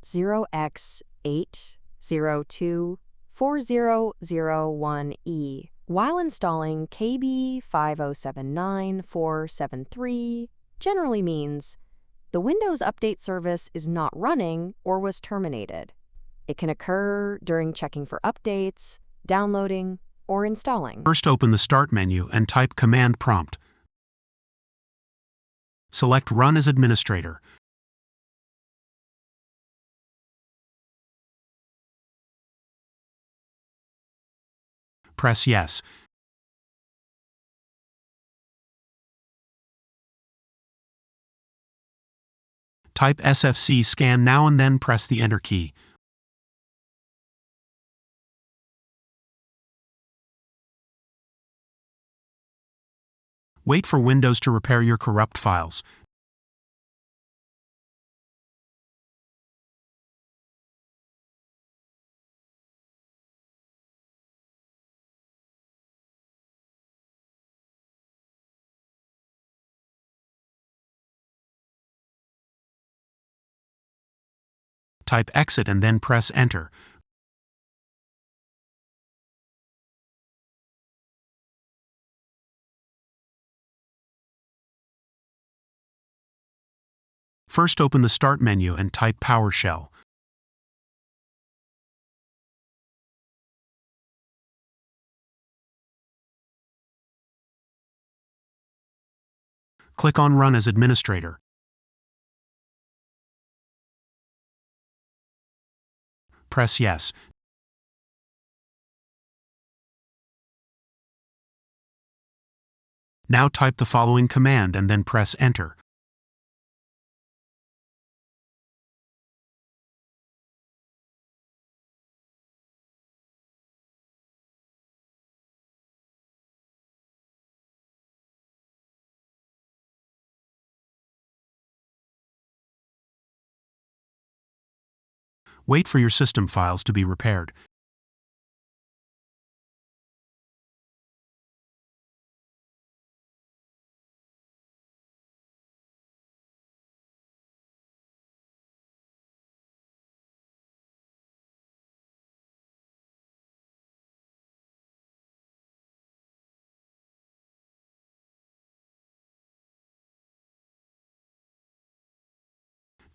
0x8024001e while installing KB5079473 generally means the Windows Update service is not running or was terminated. It can occur during checking for updates, downloading, or installing. First, open the Start menu and type Command Prompt. Select Run as Administrator. Press Yes. Type SFC scan now and then press the Enter key. Wait for Windows to repair your corrupt files. Type Exit and then press Enter. First, open the Start menu and type PowerShell. Click on Run as Administrator. Press Yes. Now type the following command and then press Enter. Wait for your system files to be repaired.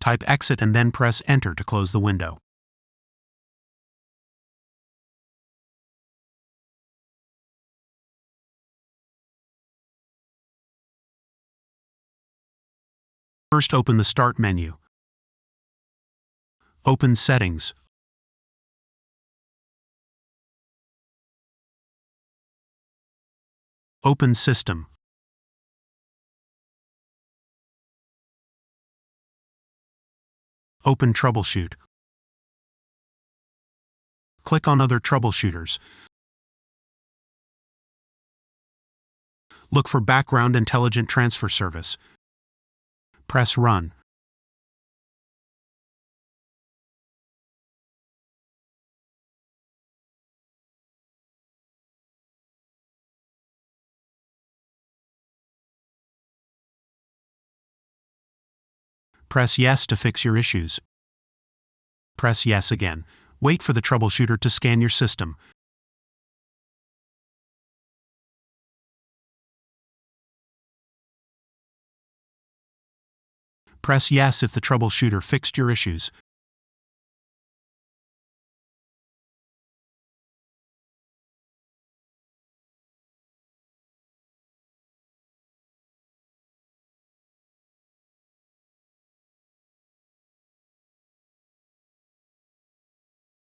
Type Exit and then press Enter to close the window. First, open the Start menu. Open Settings. Open System. Open Troubleshoot. Click on Other Troubleshooters. Look for Background Intelligent Transfer Service. Press Run. Press Yes to fix your issues. Press Yes again. Wait for the troubleshooter to scan your system. Press Yes if the troubleshooter fixed your issues.